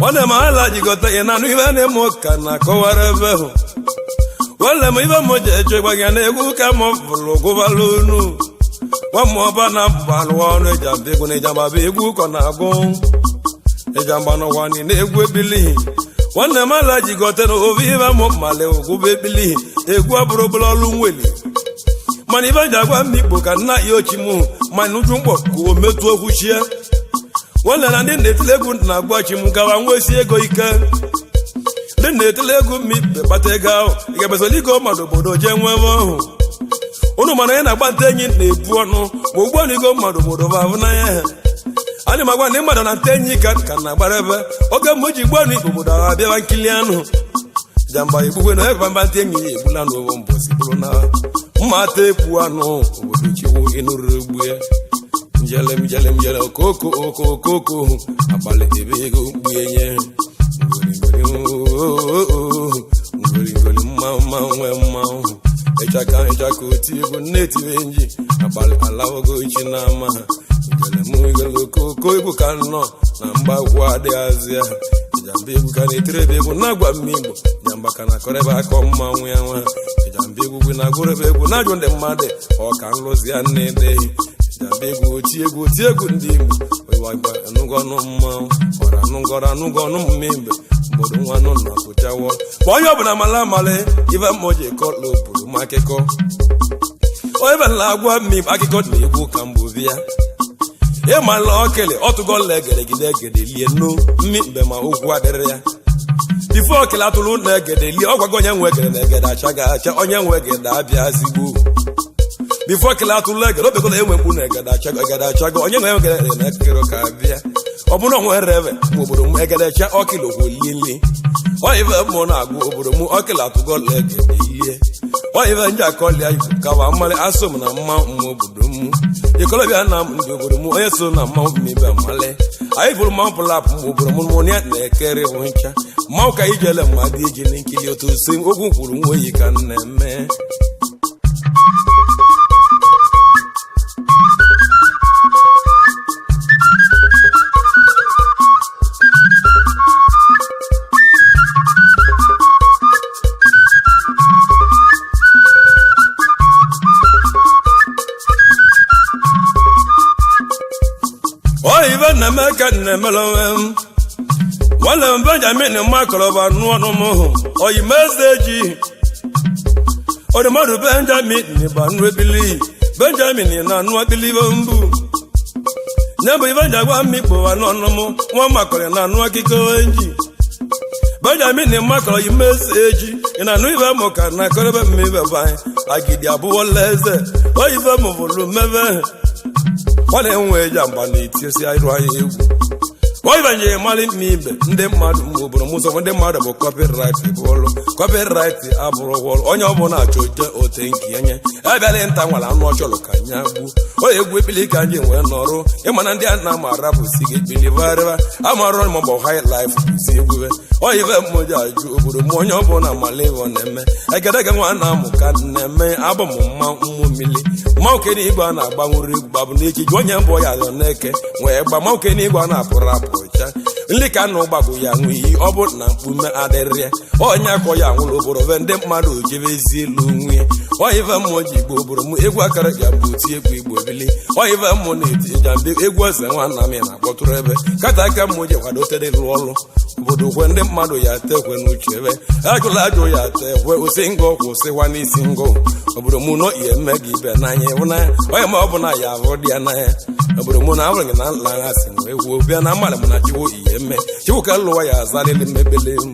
[SPEAKER 1] nwanne m ala jigoto ị na anụ ibe na-eme ka na akọwara ebe hụ nwanne m ibe m ji eche gwa gị na egwu ka ma ọ bụrụ gụbala unu nwa m ọba na mba alụwa ọnụ Ijamba egwu na Ijamba bụ egwu kọ na-agụ Ijamba n'ụwa na egwu ebili nwanne m ala jigote na obi ibe m male ogwube ekpili egwu abụrụ ọbụla ọlụ nweli mana ibe ji agwa m Igbo ka nna ya ochi mụ mana uju mkpọ ka o metụ okwu chie nwanne na ndị na-etile egwu na-agwa chi m gawa nwesi ego ike ndị na-etile egwu mmibe kpata ego ahụ ị ga-ebezoli igo mmadụ obodo jee nwee ebe ọhụ unu mana anyị na-agba nta enyi na-ebu ọnụ ma ugbu a igo mmadụ obodo bụ abụ n'anya ha anyị magwa ndị mmadụ na nta enyi ka na-agbara ebe oge mgbe ji gbuo n'Igbo obodo ahụ abịawa nkili anụ Ijamba egbugwe na ebe mba nta enyi ya egbula n'ụwa mbosi bụrụ na mma ata ekwu anụ obodo chiwu ịnụrụ egbue njele okoko abalị ebe ego mgbuenye ngorigori mmanwụ ịchaka oti egwu na-etiwe nji abalị alawogo ichi n'ama njele okoko egwu ka nọ na mgbagwo adịghazị ya Ijamba egwu ka na-etiri ebe egwu na-agwa m Igbo Ijamba ka na-akọrọ akọ mmanwụ ya nwa Ijamba egwu na-agụrụ ebe egwu na-ajụ ndị mmadụ ọ ka nlụzi ya na-edeghị Ijamba egwu oti egwu ndị Igbo wewagba anụgọnụ mmanwụ ọra anụgọnụ mmembe mbodo nwanụ na pụchawo ma onye ọbụla mala amali ibe mmoji kọla obodo m akụkọ onye bela agwa mmim akụkọ na egwu ka mgbobi ya ịmala okele ọtụgọla egedegide lie nnu mmimbe ma okwu adịrị ya bifo okele atụrụ na egede lie ọgwago onye nwe egede na egede achaga acha onye nwe egede abịa zigbo bifo okele atụrụ egede obegola enwe mkpu na egede achaga onye nwe egede na ekere ka abịa ọ bụrụ onwe reve ma obodo m egede cha okele ogwolieli oyive mmụ na-agụ obodo m okele atụgọla egede ihe oyive nje akọlia Igbo kawa mmalị asụ m na mma mmụ obodo m ikolobịa na ndị obodo m onye so na mmanwụ mmebe mmalị anyị bụrụ mmanwụ pụlapụ m obodo m mụnya na-ekere bụ ncha mmanwụ ka ijele mmadụ iji na nkili otu osi okwu kwuru nwa oyi ka na-eme oyive na-eme ka na-emelonwe m nwanne m Benjamin makọrọba nụ ọnụ m hụ oyimeze ji ọdụmọdụ Benjamin ba nụ ebili Benjamin na anụ akpilibe mbụ nye bụ ibe njagwa mmikpo n'ọnụ m nwa makọrọ na anụ akụkọ enji Benjamin makọrọ oyimeze ji ị na anụ ibe mụ ka na akọrọbe mmebe banyị agidi abụọla eze oyive m bụrụ mmebe ọ na-enwe Ijamba na-etiosi ịrụ anyị egwu oyive mali mmebe ndị mmadụ mgbe obodo m ụzọ ndị mmadụ bụ copyright bụọlụ copyright abụrụ ọlụ onye ọbụla achọ ote nke enye abịala nta nwere anụ ọchọrọ ka nya gbuo onye egwu ekpili ka anyị nwee n'ọrụ ịmana ndị a na-amara bụ si gị ekpilivariba amarụ maọbụ high life si egwube oyive mmoji ajụ obodo m onye ọbụla mala ịvọ na-eme egedege nwa na-amụ ka na-eme abụ m mma mmụ mmiri mmanwụke igwe a na-agbanwuru egwu babụ n'echi ji onye mbụ ya alọ n'eke nwee gba mmanwụke igwe a na-apụrụ apụ cha nli ka nụ gbagbo ya nwe iyi ọ bụ na mkpume adịrị ya onye akọ ya nwụrụ obodo be ndị mmadụ ojebezi elu nwe oyive mmụọ ji Igbo obodo m egwu akara ga bụ oti egwu Igbo bili oyive mmụọ na-eti Ijamba egwu eze nwanna m na-akpọtụrụ ebe kata aka mmụọ ji kwadotere rụ ọrụ obodo kwe ndị mmadụ ya tekwe n'uche ebe ajụla ajụ ya tekwe osi ngọ kwụsịwa n'isi ngọ obodo m nọ ihe eme gị ibe n'anya ịhụnanya onye ma ọ bụ na ya abụrụ dị ya n'anya obodo m na abụrụ gị na nla ha si wee gwuo bịa na mmadụ m na chiwo ihe eme chiwu ka lụwa ya azarịlị mmekpele m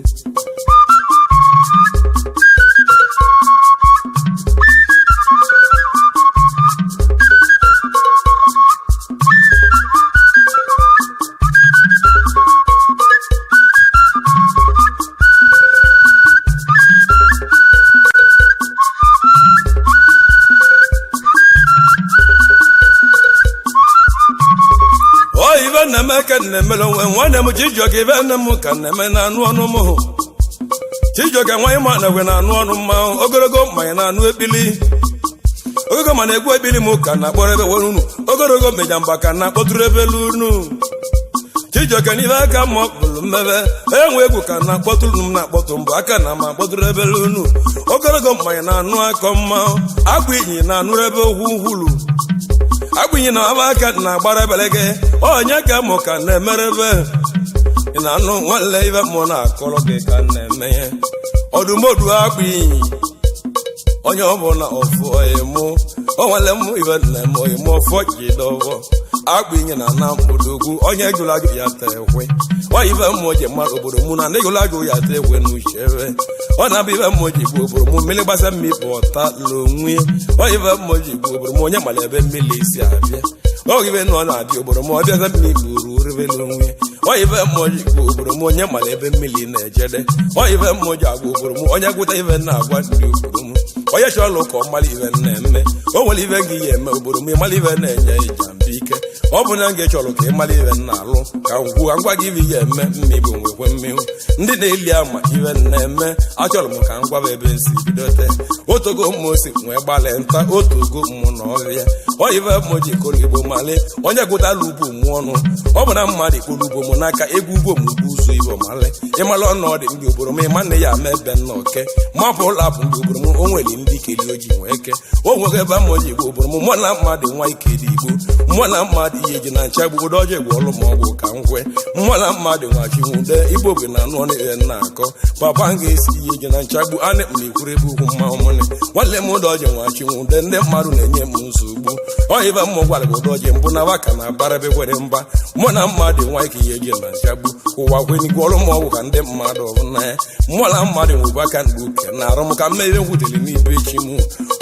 [SPEAKER 1] na-eme ka na-emere onwe nwanne m Chijioke ibe nne m ka na-eme na anụ ọnụ m hụ Chijioke nwaanyị ma na-egwe na anụ ọnụ mmanwụ ogologo mmanya na anụ ekpili ogologo ma na-egwu ekpili m ka na-akpọrọ ebe were unu ogologo Ijamba ka na-akpọtụrụ ebe unu Chijioke n'ibe aka ma ọ bụrụ mmebe enwe egwu ka na-akpọtụrụ m na-akpọtụ mbụ aka na ma akpọtụrụ ebe unu ogologo mmanya na anụ akọ mmanwụ akwa inyi na anụ ebe ogwu uhulu agbinye na aba aka na-agbara ebelege onye ka mụ ka na-emerebe ị na-anụ nwanne ibe mmụọ na-akọrọ gị ka na-eme ya ọdụmodu agbinyi onye ọbụla ọfụ mụ onwere m ibe nne m oyi m ọfọ jidovo akpụ inye na na odogwu onye jụrụ ajụ ya tekwe ọ ibe mmụọ ji mara obodo mụ na ndị jụrụ ajụ ya tekwe n'uchere ọ na-abụ ibe mmụọ ji gbu obodo mụ mmiri gbasa mmiri bụ ọta l'onwe ọ ibe mmụọ ji gbu obodo mụ onye mara ebe mmiri si abịa ọ ibe nọ na-adị obodo mụ ọ bịaza mmiri buru rebe n'onwe ọ ibe mmụọ ji gbu obodo mụ onye mara ebe mmiri na-ejede ọ ibe mmụọ ji agwa obodo mụ onye gwụta ibe na-agwa ndị obodo mụ onye chọrọ ka ọ mara ibe na-eme o nwere ibe gị ya eme obodo mụ ịmara ibe na-enye Ijamba ike ọ bụ na gị chọrọ ka ị mara ibe na-alụ ka ngwa gị ibe ya eme mmigbo nwekwe mmiri ndị na-eli ama ibe na-eme achọrọ m ka m gwaba ebe nsi bidote otogo mmụ osi nwee gbalị nta otogo mmụ na ọrịa ọ ibe mmụ ji koro igbo mali onye gụtala ugbo mụ ọnụ ọ bụ na mmadụ ikporo ugbo m n'aka egwu ugbo m ugbo ụzọ igbo mali ịmara ọnọdụ ndị obodo m ịma nne ya ama ebe nna oke mapụ ụlọ apụ ndị obodo m o nwere ndị keli oji nwee eke o nweghị ebe mmụ ji igbo obodo m mụ na mmadụ nwa ike dị igbo mụ na mmadụ ihe ji na ncha gbugodo ọjọọ egwu ọlụ ma ọgwụ ka ngwe mụ na mmadụ nwachiwude igbo bụ na anụ ọnụ ihe na-akọ papa m ga-esi ihe ji na nchagbu anị m ikwuru ebe ugwu mmanwụ mụnị nwanne m ụdọji nwachiwude ndị mmadụ na-enye m nsogbu ọhịba mmụ gwara gị ụdọji mbụ na waka na abarabe kwere mba mụ na mmadụ nwa ike ihe ji na nchagbu ụwa kwenigwe ọrụ ma ọgwụ ka ndị mmadụ ọbụla ya mụ na mmadụ nwegbu aka ndị uke na arụ m ka mmeri nwutere n'ibe echi m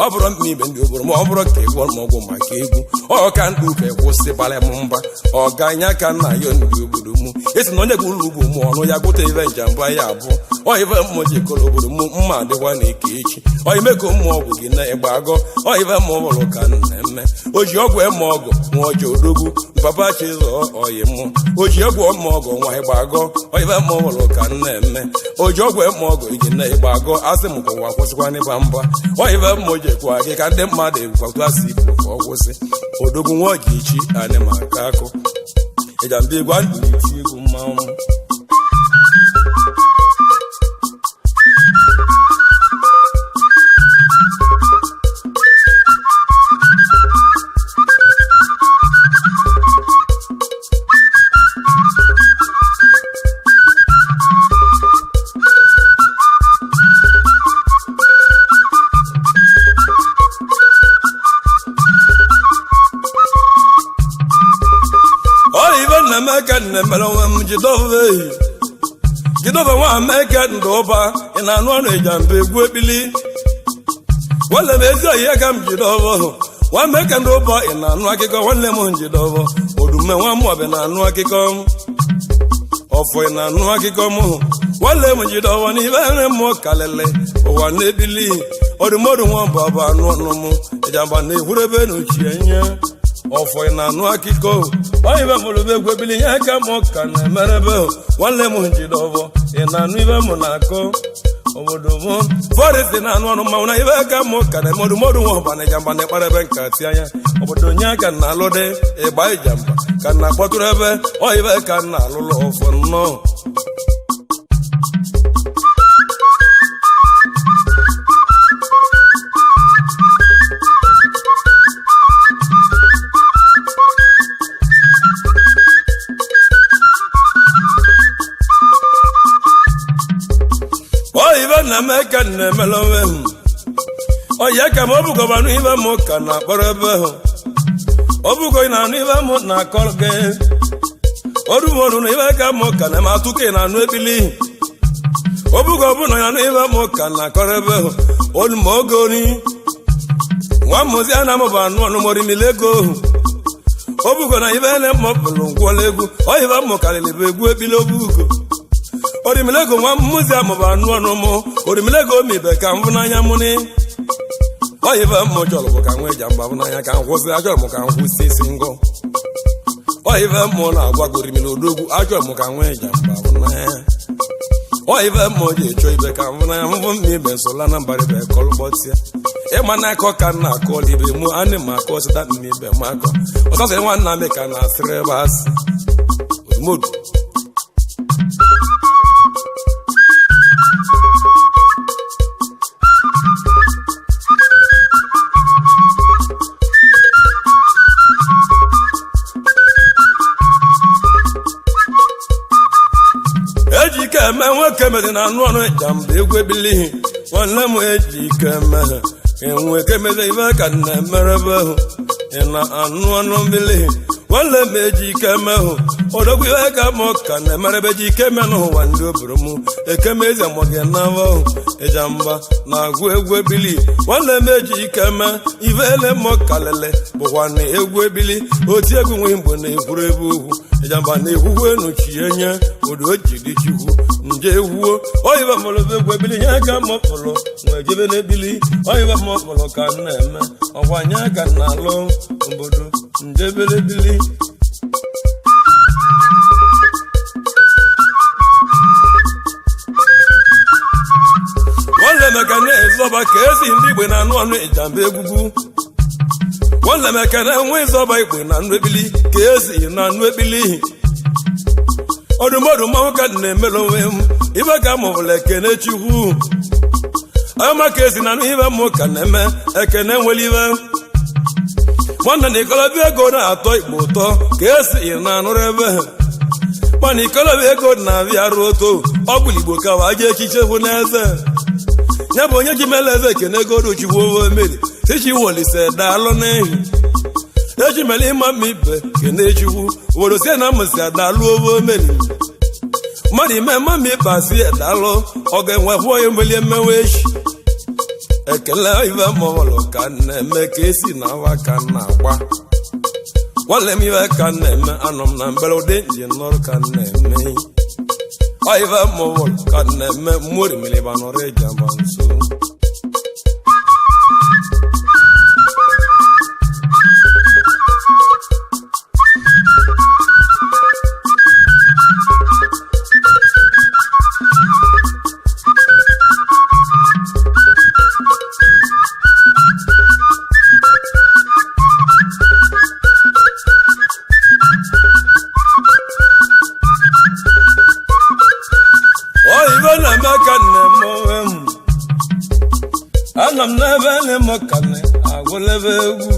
[SPEAKER 1] ọ bụrụ mkpa ibe ndị obodo m ọ bụrụ ka egwu ọrụ ọgwụ maka egwu ọ ka ndị uke kwụsị bara m mba ọ ga-anya ka nna ya ndị obodo m esi na onye gwuru ugbo m ọnụ ya gụta ibe Ijamba ya abụ oyibe mmụọ ji kọrọ obodo m mma adịkwa na eke echi oyime ka ụmụ ọgwụ gị na-egba agọ oyibe mmụọ bụrụ ka na-eme o ji ọgwụ eme ọgụ nwa ọjọọ odogwu papa chizọ oyi mụ o ji ọgwụ eme ọgụ nwa ịgba agọ oyibe mmụọ bụrụ ka na-eme o ji ọgwụ eme ọgụ iji na-ịgba agọ asị m ka ụwa kwụsịkwa n'ịba mba oyibe mmụọ ji ekwa gị ka ndị mmadụ egwukwatu asị igbo ka ọ kwụsị odogwu nwa ọji ichi anyị ma aka akụ Ijamba igwe ndụ n'iti egwu mmanwụ Meka na-emere onwe m jidove nwa meka ndị ụba ị na-anụ ọnụ Ijamba egwu ekpili nwanne m ezi oyi ka m jidove nwa meka ndị ụba ị na-anụ akụkọ nwanne m jidove odume nwa mmụọbị na-anụ akụkọ ọfọ ị na-anụ akụkọ m nwanne m jidove n'ibe nre m kalịlị ụwa na-ebili ọdụmọdụ nwa bụ abụ anụ ọnụ m Ijamba na-ekwuru ebe n'ochie nye ọfọ ị na-anụ akụkọ oyibe mụrụ bụ egwu ebili nye ka m ka na-emerebe nwanne m jidove ị na-anụ ibe m na-akọ obodo m fọrịsị na-anụ ọnụ mmanwụ na ibe ka m ka na emodụmọdụ nwa ọba na Ijamba na-ekpara ebe nkatị anya obodo nye ka na-alụdị ịgba Ijamba ka na-akpọtụrụ ebe oyibe ka na-alụlụ ọfọ nnọọ na meka na-emele onwe m oyi ka m ọbụgọbanụ ibe m ka na-akpọrọ ebe ahụ ọbụgo ị na-anụ ibe m na-akọrọ gị ọdụmọdụ na ibe ka m ka na-eme atụka ị na-anụ ekpili ọbụgo ọbụna ya nụ ibe m ka na-akọrọ ebe ahụ olumogo ni nwa mmụzi a na-amụba anụ ọnụmọrimile ego ọbụgo na ibe ele mmọpụrụ ngwọla egwu oyibe m karịrị bụ egwu ekpili ọbụgo orimilego nwa mmụzi amụba anụ ọnụ mụ orimilego omibe ka m bụ n'anya mụ ni oyibe mmụ chọrọ bụ ka nwa Ijamba bụ n'anya ka m kwụsị achọrọ m ka m kwụsị isi ngọ oyibe mmụ na-agwa gị orimile odogwu achọrọ m ka nwa Ijamba bụ n'anya oyibe mmụ ji echọ ibe ka m bụ n'anya mbụ mma ibe nsola na mbara ibe kọlụbọtịa ịma na akọ ka nna akọ ibe mụ anị m akọ sịta mma ibe m akọ ọsọsọ nwanna m ka na-asịrị ebe asị omodu eme nwoke mere na anụ ọnụ Ijamba egwu ebili nwanne m eji ike eme enwe kemeze ibe ka na-emerebe ina anụ mmiri wale meji kemehu odogwu iwe ka mọ ka na-emerebe ji keme n'ụwa ndị oburu m ekemeze mọgị n'ahụ Ijamba na-agụ egwu ebili wale meji keme ivele mọ kalele bụkwa na egwu ebili oti egwu nwe mgbe na-ekwuru ebe ugwu Ijamba na-ekwukwu enu chienye odo ojidi chukwu nje ewuo oyiba mọlọbe egwu ebili nye aka mọpụlụ nwe jebe n'ebili oyiba mọpụlụ ka na-eme ọkwa nye aka na-alụ obodo njebelebili wale meka na-ezoba ka ezi ndị igbe na anụ ọnụ Ijamba egwugwu wale meka na-enwe ịzọba igbe na anụ ebili ka ezi na anụ ebili ọdụmọdụ mmanwụ ka na-emere onwe m ibe ka mụbụla ekene chukwu ama ka ezi na anụ ibe mmụ ka na-eme ekene nwere ibe nwanne na ikolobịa ego na-atọ igbo ụtọ ka esi na anụrụ ebe mana ikolobịa ego na-abịa ruo oto ọ bụla igbo ka waje echiche bụ n'eze ya bụ onye ji mele eze ekene ego dochigbo owe mmiri tichi wolise daalụ n'ehi eji mele ịma mma ibe kene chukwu obodo sie na mmụsi adaalụ owe mmiri mmadụ ime mma mma ibe asị daalụ ọ ga-enwekwu onye mgbeli emewe echi ekele ibe mọlụ ka na-eme ka esi na awa ka na-agba wale m ibe ka na-eme anọ m na mbere ụdị nji nọrụ ka na-eme ibe mọlụ ka na-eme mmụrụ mmiri banọrọ Ijamba nso anam n'ebe na-eme ọkane agwụlebe egwu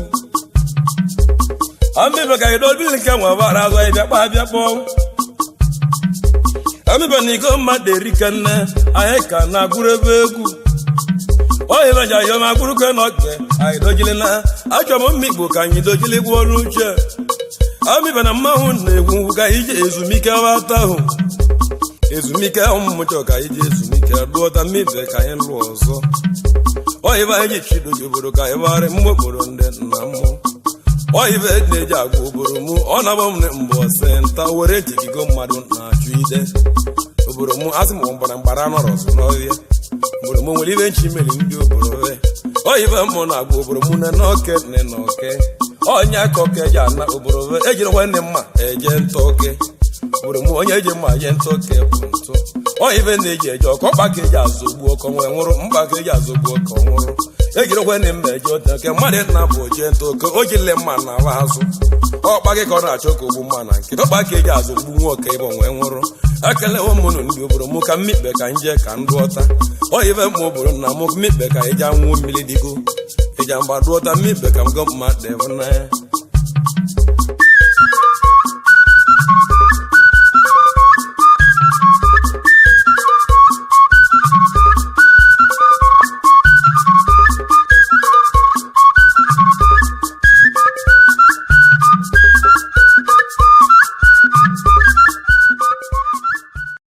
[SPEAKER 1] amibe ka idobili nke nwe bara azọ ịbịakpa abịakpọ amibe na iko mmadụ erike nne anyị ka na-agwụrụ ebe egwu oyibe ji ayọm agwụrụke na oge anyị dojili na achọ m mma igbo ka anyị dojili gwa ọrụ uche amibe na mmanwụ na-egwu ka iji ezumike wata ahụ ezumike ụmụmụchọ ka iji ezumike lụọta mmibe ka anyị lụọ ọzọ oyibe anyị chidoji obodo ka anyị barị mmụ okporo ndị nna mmụ oyibe na-eji agwa obodo mụ ọ na-agba m mgbe senta were njigigo mmadụ na-achụ ide obodo mụ asị m gbara mgbara nọrọ ọzọ n'ọhịa obodo mụ nwere ibe nchi meri ndị obodo oyibe mmụ na-agwa obodo mụ ne n'oke ne n'oke onye aka oke eji ana obodo ejiri nwanne mma eje nta oke obodo mụ onye eji mma eje nta oke bụ ntụ oyibe na-eji eje ọkọ mkpa ka eji azụgbu ọkọ nwee nwụrụ mkpa ka eji azụgbu ọkọ nwụrụ ejiri nwanne mma eje ote nke mmadụ nna bụ oje nta oke o jile mma na awa azụ ọkpa gị ka ọ na-achọ ka ogbu mma na nkịta ọkpa ka eji azụgbu nwa oke ịbụ nwee nwụrụ ekelewo mụnụ ndị obodo mụ ka mmikpe ka nje ka ndụ ọta oyibe mma obodo nna mụ mmikpe ka eji anwụ mmiri digo Ijamba dụọta mmikpe ka mgo mmadụ bụ na ya